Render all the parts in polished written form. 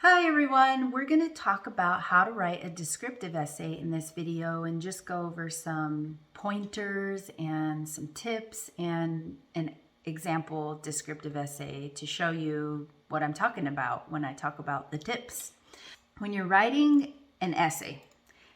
Hi everyone, we're going to talk about how to write a descriptive essay in this video and just go over some pointers and some tips and an example descriptive essay to show you what I'm talking about when I talk about the tips. When you're writing an essay,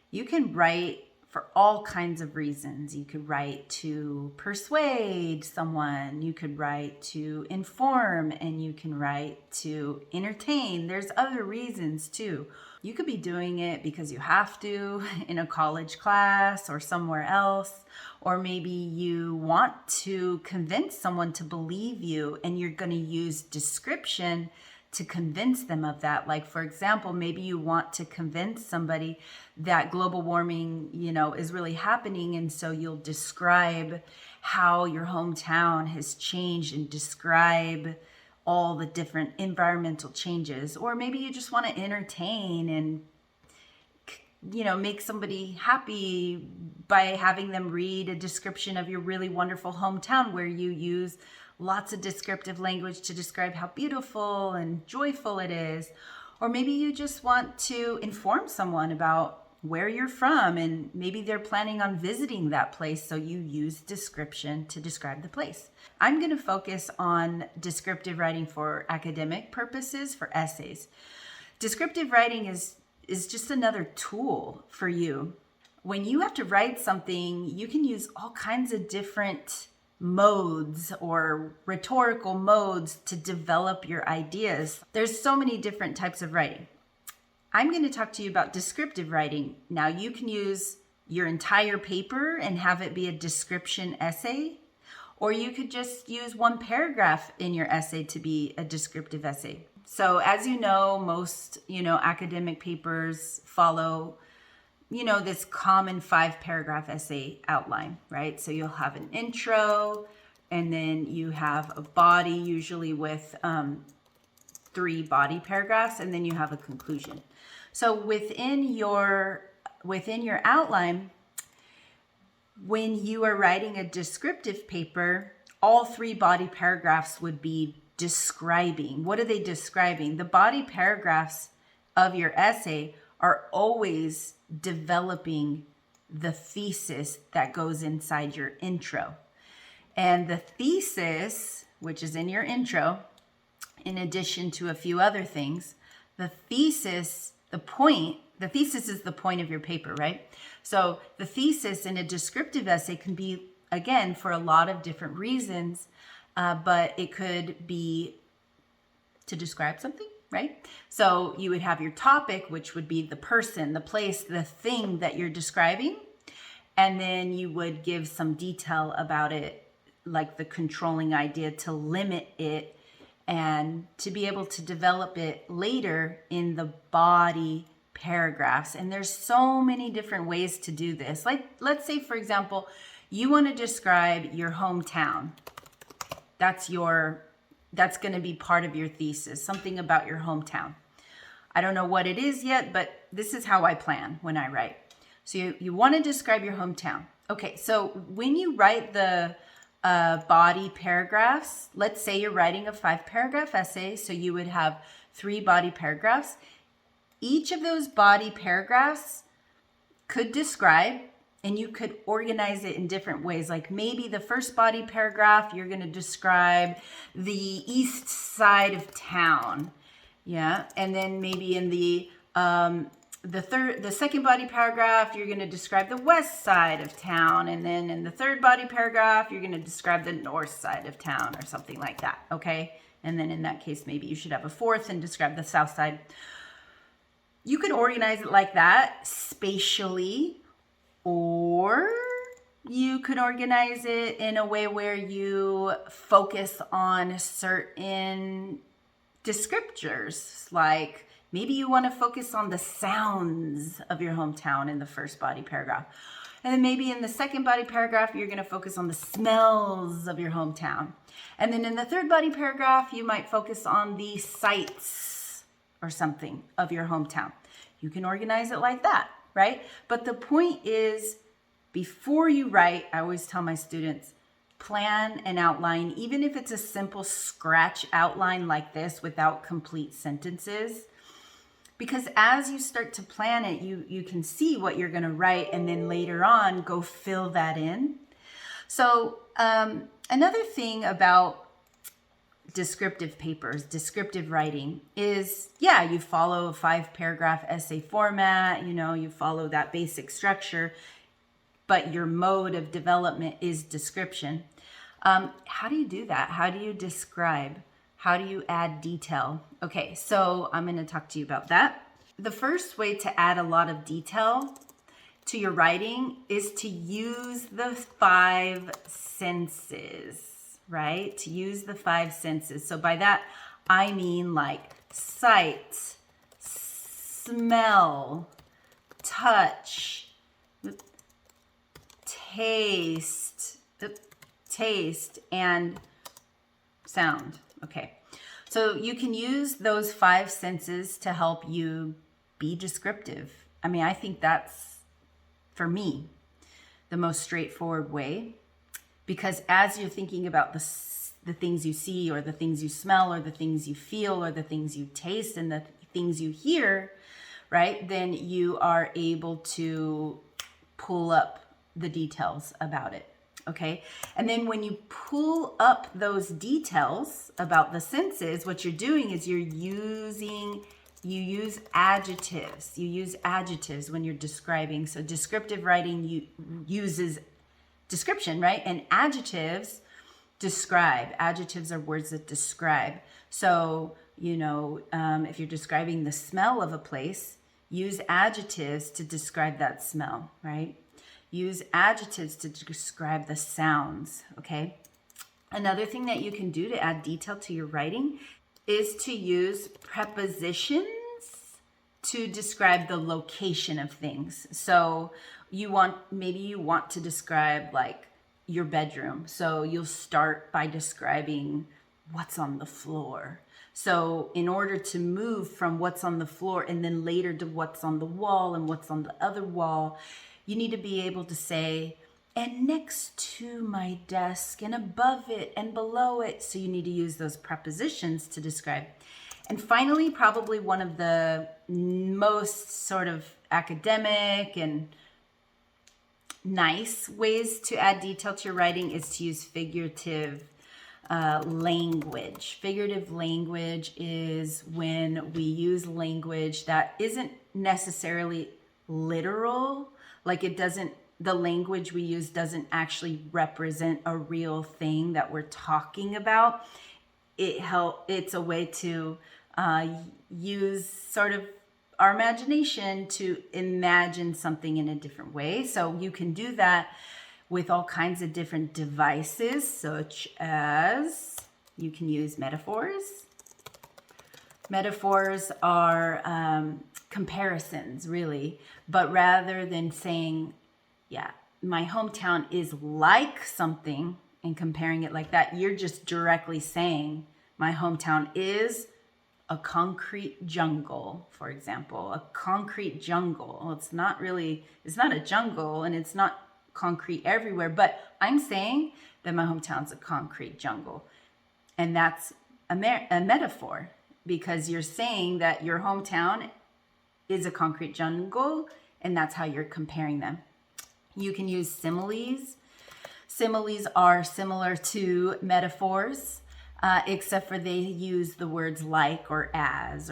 you can write for all kinds of reasons. You could write to persuade someone, you could write to inform, and you can write to entertain. There's other reasons too. You could be doing it because you have to in a college class or somewhere else, or maybe you want to convince someone to believe you and you're going to use description to convince them of that. Like, for example, maybe you want to convince somebody that global warming, is really happening. And so you'll describe how your hometown has changed and describe all the different environmental changes. Or maybe you just want to entertain and make somebody happy by having them read a description of your really wonderful hometown where you use lots of descriptive language to describe how beautiful and joyful it is. Or maybe you just want to inform someone about where you're from and maybe they're planning on visiting that place, so you use description to describe the place. I'm going to focus on descriptive writing for academic purposes, for essays. Descriptive writing is just another tool for you. When you have to write something, you can use all kinds of different modes or rhetorical modes to develop your ideas. There's so many different types of writing. I'm going to talk to you about descriptive writing. Now, you can use your entire paper and have it be a description essay, or you could just use one paragraph in your essay to be a descriptive essay. So as you know, most, academic papers follow, this common 5-paragraph essay outline, right? So you'll have an intro, and then you have a body, usually with 3 body paragraphs, and then you have a conclusion. So within your outline, when you are writing a descriptive paper, all 3 body paragraphs would be describing. What are they describing? The body paragraphs of your essay are always developing the thesis that goes inside your intro. And the thesis, which is in your intro, in addition to a few other things, the thesis is the point of your paper, right? So the thesis in a descriptive essay can be, again, for a lot of different reasons, but it could be to describe something, right? So you would have your topic, which would be the person, the place, the thing that you're describing. And then you would give some detail about it, like the controlling idea to limit it and to be able to develop it later in the body paragraphs. And there's so many different ways to do this. Like, let's say, for example, you want to describe your hometown. That's going to be part of your thesis, something about your hometown. I don't know what it is yet, but this is how I plan when I write. So you want to describe your hometown. Okay, so when you write the body paragraphs, let's say you're writing a 5-paragraph essay, so you would have 3 body paragraphs. Each of those body paragraphs could describe, and you could organize it in different ways. Like maybe the first body paragraph, you're going to describe the east side of town. Yeah. And then maybe in the second body paragraph, you're going to describe the west side of town. And then in the third body paragraph, you're going to describe the north side of town or something like that. Okay. And then in that case, maybe you should have a fourth and describe the south side. You could organize it like that spatially, or you could organize it in a way where you focus on certain descriptors. Like maybe you want to focus on the sounds of your hometown in the first body paragraph. And then maybe in the second body paragraph, you're going to focus on the smells of your hometown. And then in the third body paragraph, you might focus on the sights or something of your hometown. You can organize it like that, right? But the point is, before you write, I always tell my students, plan an outline, even if it's a simple scratch outline like this without complete sentences. Because as you start to plan it, you can see what you're going to write, and then later on go fill that in. So another thing about descriptive papers, descriptive writing is, yeah, you follow a 5-paragraph essay format, you follow that basic structure, but your mode of development is description. How do you do that? How do you describe? How do you add detail? Okay, so I'm going to talk to you about that. The first way to add a lot of detail to your writing is to use the 5 senses, right? To use the 5 senses. So by that, I mean like sight, smell, touch, taste, and sound. Okay. So you can use those 5 senses to help you be descriptive. I mean, I think that's, for me, the most straightforward way, because as you're thinking about the things you see, or the things you smell, or the things you feel, or the things you taste, and the things you hear, right, then you are able to pull up the details about it. Okay. And then when you pull up those details about the senses, what you're doing is you use adjectives. You use adjectives when you're describing. So descriptive writing uses description, right? And adjectives describe. Adjectives are words that describe. So, if you're describing the smell of a place, use adjectives to describe that smell, right? Use adjectives to describe the sounds, okay? Another thing that you can do to add detail to your writing is to use prepositions to describe the location of things. So maybe you want to describe like your bedroom. So you'll start by describing what's on the floor. So in order to move from what's on the floor and then later to what's on the wall and what's on the other wall, you need to be able to say, and next to my desk and above it and below it. So you need to use those prepositions to describe. And finally, probably one of the most sort of academic and nice ways to add detail to your writing is to use figurative language. Figurative language is when we use language that isn't necessarily literal, like the language we use doesn't actually represent a real thing that we're talking about. It's a way to use sort of our imagination to imagine something in a different way. So you can do that with all kinds of different devices, such as you can use metaphors. Metaphors are comparisons, really, but rather than saying, yeah, my hometown is like something and comparing it like that, you're just directly saying my hometown is a concrete jungle, for example. A concrete jungle. Well, it's not a jungle, and it's not concrete everywhere, but I'm saying that my hometown's a concrete jungle. And that's a metaphor, because you're saying that your hometown is a concrete jungle, and that's how you're comparing them. You can use similes. Similes are similar to metaphors, except for they use the words like or as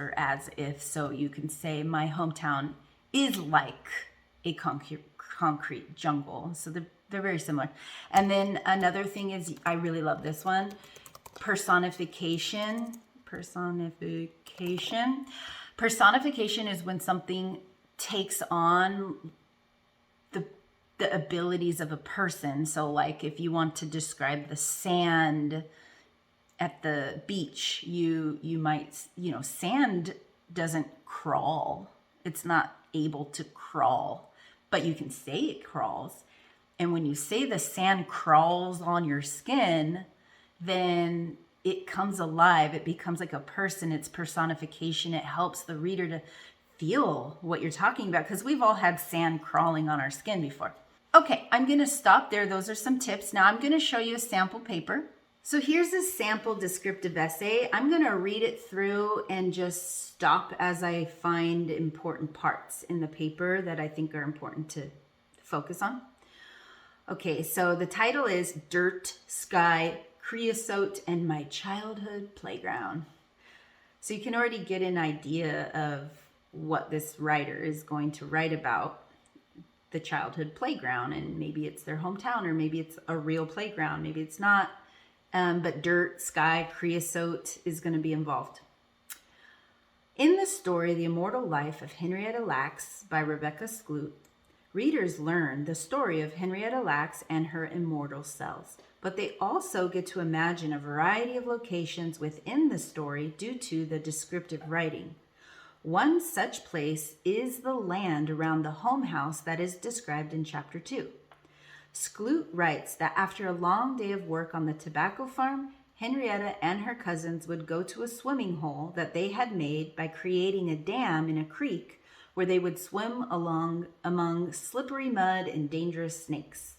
if. So you can say my hometown is like a concrete jungle. So they're very similar. And then another thing is, I really love this one, personification. Personification is when something takes on the abilities of a person. So like if you want to describe the sand at the beach, you might, sand doesn't crawl. It's not able to crawl, but you can say it crawls. And when you say the sand crawls on your skin, then it comes alive. It becomes like a person. It's personification. It helps the reader to feel what you're talking about, because we've all had sand crawling on our skin before. Okay, I'm going to stop there. Those are some tips. Now I'm going to show you a sample paper. So here's a sample descriptive essay. I'm going to read it through and just stop as I find important parts in the paper that I think are important to focus on. Okay, so the title is Dirt, Sky, Creosote, and My Childhood Playground. So you can already get an idea of what this writer is going to write about, the childhood playground, and maybe it's their hometown, or maybe it's a real playground, maybe it's not. But dirt, sky, creosote is going to be involved. In the story, The Immortal Life of Henrietta Lacks by Rebecca Skloot, readers learn the story of Henrietta Lacks and her immortal selves, but they also get to imagine a variety of locations within the story due to the descriptive writing. One such place is the land around the home house that is described in Chapter 2. Skloot writes that after a long day of work on the tobacco farm, Henrietta and her cousins would go to a swimming hole that they had made by creating a dam in a creek where they would swim along among slippery mud and dangerous snakes.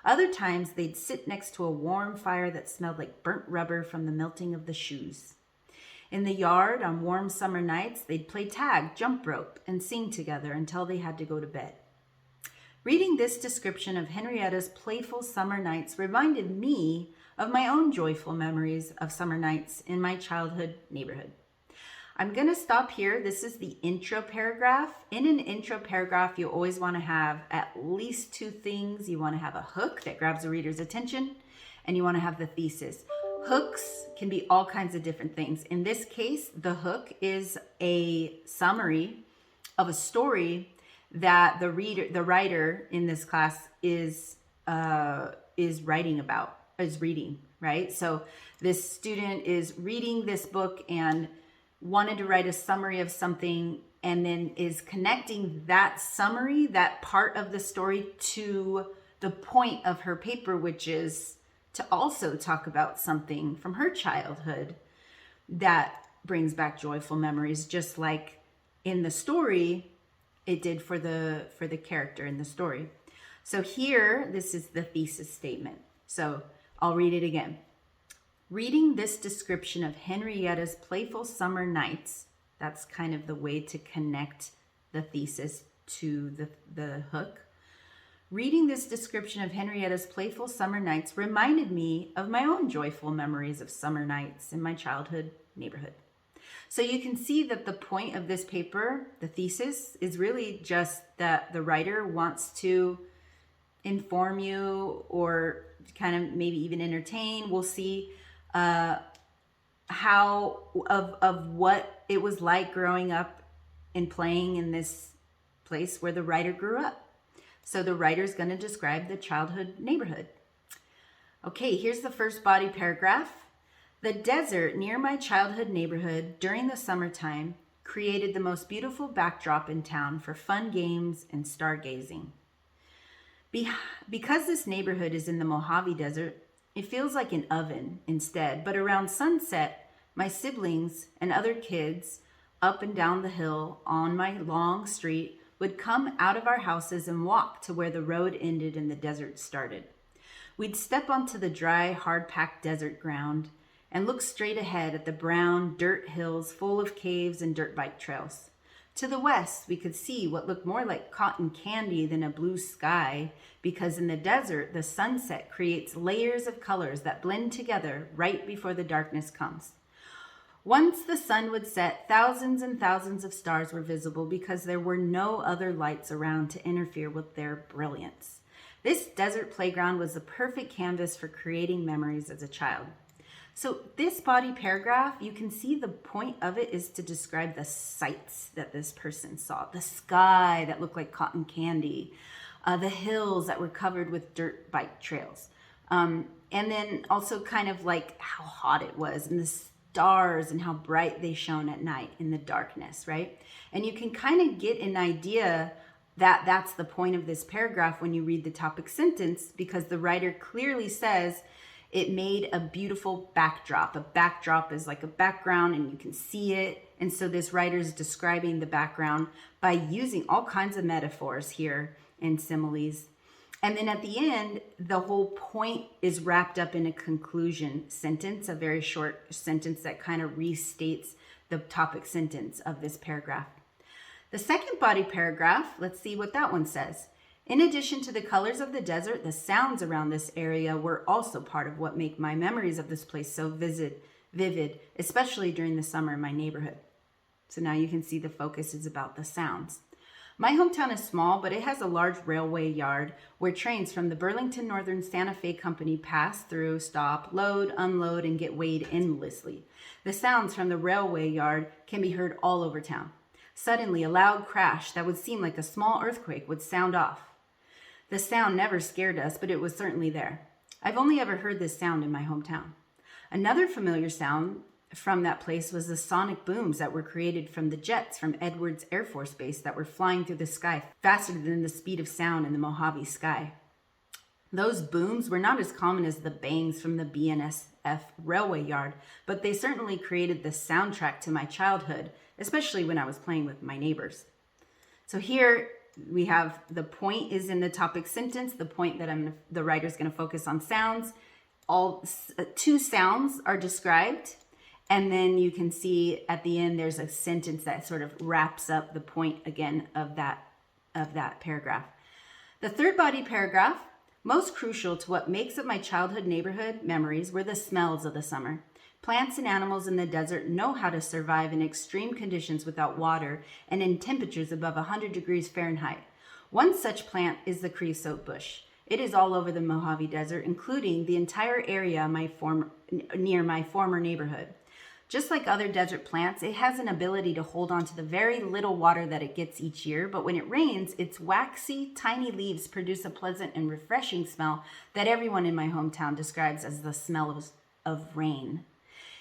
Other times, they'd sit next to a warm fire that smelled like burnt rubber from the melting of the shoes. In the yard, on warm summer nights, they'd play tag, jump rope, and sing together until they had to go to bed. Reading this description of Henrietta's playful summer nights reminded me of my own joyful memories of summer nights in my childhood neighborhood. I'm going to stop here. This is the intro paragraph. In an intro paragraph, you always want to have at least two things. You want to have a hook that grabs the reader's attention, and you want to have the thesis. Hooks can be all kinds of different things. In this case, the hook is a summary of a story that the writer in this class is reading, right? So this student is reading this book and wanted to write a summary of something, and then is connecting that summary, that part of the story, to the point of her paper, which is to also talk about something from her childhood that brings back joyful memories, just like in the story it did for the character in the story. So here, this is the thesis statement. So I'll read it again. Reading this description of Henrietta's playful summer nights, that's kind of the way to connect the thesis to the hook. Reading this description of Henrietta's playful summer nights reminded me of my own joyful memories of summer nights in my childhood neighborhood. So you can see that the point of this paper, the thesis, is really just that the writer wants to inform you, or kind of maybe even entertain. We'll see how of what it was like growing up and playing in this place where the writer grew up. So the writer's going to describe the childhood neighborhood. Okay, here's the first body paragraph. The desert near my childhood neighborhood during the summertime created the most beautiful backdrop in town for fun games and stargazing. Because this neighborhood is in the Mojave Desert, it feels like an oven instead, but around sunset, my siblings and other kids up and down the hill on my long street would come out of our houses and walk to where the road ended and the desert started. We'd step onto the dry, hard-packed desert ground and look straight ahead at the brown dirt hills full of caves and dirt bike trails. To the west, we could see what looked more like cotton candy than a blue sky, because in the desert, the sunset creates layers of colors that blend together right before the darkness comes. Once the sun would set, thousands and thousands of stars were visible because there were no other lights around to interfere with their brilliance. This desert playground was the perfect canvas for creating memories as a child. So this body paragraph, you can see the point of it is to describe the sights that this person saw. The sky that looked like cotton candy, the hills that were covered with dirt bike trails. And then also kind of like how hot it was, and the stars and how bright they shone at night in the darkness, right? And you can kind of get an idea that that's the point of this paragraph when you read the topic sentence, because the writer clearly says it made a beautiful backdrop. A backdrop is like a background and you can see it. And so this writer is describing the background by using all kinds of metaphors here and similes. And then at the end, the whole point is wrapped up in a conclusion sentence, a very short sentence that kind of restates the topic sentence of this paragraph. The second body paragraph, let's see what that one says. In addition to the colors of the desert, the sounds around this area were also part of what make my memories of this place so vivid, especially during the summer in my neighborhood. So now you can see the focus is about the sounds. My hometown is small, but it has a large railway yard where trains from the Burlington Northern Santa Fe Company pass through, stop, load, unload, and get weighed endlessly. The sounds from the railway yard can be heard all over town. Suddenly, a loud crash that would seem like a small earthquake would sound off. The sound never scared us, but it was certainly there. I've only ever heard this sound in my hometown. Another familiar sound from that place was the sonic booms that were created from the jets from Edwards Air Force Base that were flying through the sky faster than the speed of sound in the Mojave sky. Those booms were not as common as the bangs from the BNSF railway yard, but they certainly created the soundtrack to my childhood, especially when I was playing with my neighbors. So here we have the point is in the topic sentence, the point that the writer's going to focus on sounds. All two sounds are described. And then you can see at the end, there's a sentence that sort of wraps up the point again of that paragraph. The third body paragraph, most crucial to what makes up my childhood neighborhood memories were the smells of the summer. Plants and animals in the desert know how to survive in extreme conditions without water and in temperatures above 100 degrees Fahrenheit. One such plant is the creosote bush. It is all over the Mojave Desert, including the entire area near my former neighborhood. Just like other desert plants, it has an ability to hold on to the very little water that it gets each year, but when it rains, its waxy, tiny leaves produce a pleasant and refreshing smell that everyone in my hometown describes as the smell of rain.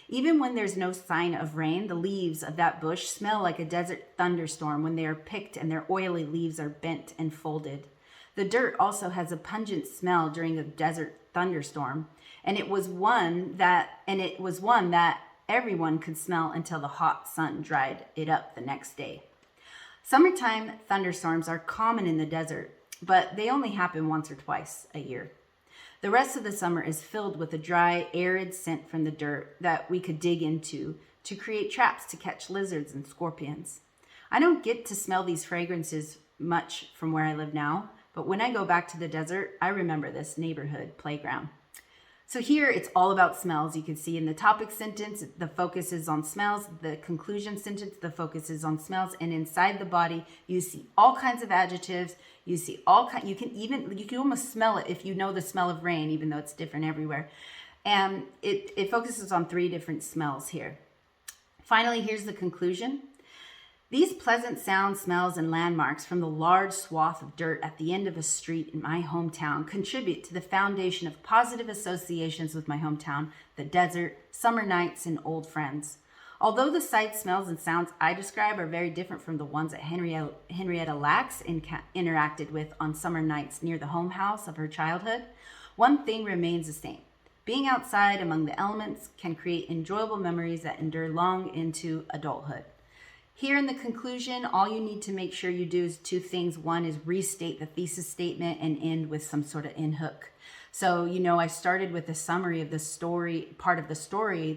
Even when there's no sign of rain, the leaves of that bush smell like a desert thunderstorm when they are picked and their oily leaves are bent and folded. The dirt also has a pungent smell during a desert thunderstorm, and it was one that everyone could smell until the hot sun dried it up the next day. Summertime thunderstorms are common in the desert, but they only happen once or twice a year. The rest of the summer is filled with a dry, arid scent from the dirt that we could dig into to create traps to catch lizards and scorpions. I don't get to smell these fragrances much from where I live now, but when I go back to the desert, I remember this neighborhood playground. So here it's all about smells. You can see in the topic sentence, the focus is on smells. The conclusion sentence, the focus is on smells. And inside the body, you see all kinds of adjectives. You see you can almost smell it if you know the smell of rain, even though it's different everywhere. And it focuses on 3 different smells here. Finally, here's the conclusion. These pleasant sounds, smells, and landmarks from the large swath of dirt at the end of a street in my hometown contribute to the foundation of positive associations with my hometown, the desert, summer nights, and old friends. Although the sights, smells, and sounds I describe are very different from the ones that Henrietta Lacks interacted with on summer nights near the home house of her childhood, one thing remains the same. Being outside among the elements can create enjoyable memories that endure long into adulthood. Here in the conclusion, all you need to make sure you do is 2 things. One is restate the thesis statement and end with some sort of end hook. So, I started with a summary of the story, part of the story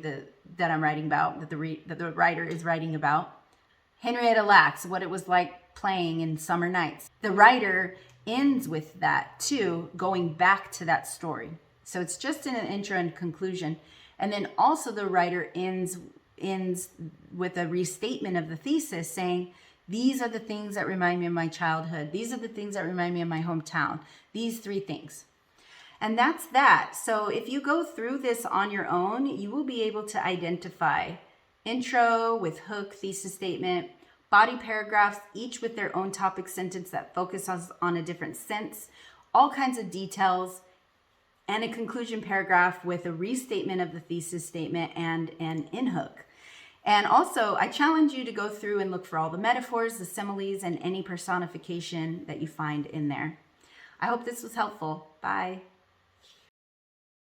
that I'm writing about, that the writer is writing about. Henrietta Lacks, what it was like playing in summer nights. The writer ends with that too, going back to that story. So it's just in an intro and conclusion. And then also the writer ends with a restatement of the thesis saying, these are the things that remind me of my childhood. These are the things that remind me of my hometown. These 3 things. And that's that. So if you go through this on your own, you will be able to identify intro with hook, thesis statement, body paragraphs, each with their own topic sentence that focuses on a different sense, all kinds of details, and a conclusion paragraph with a restatement of the thesis statement and an end hook. And also, I challenge you to go through and look for all the metaphors, the similes, and any personification that you find in there. I hope this was helpful. Bye.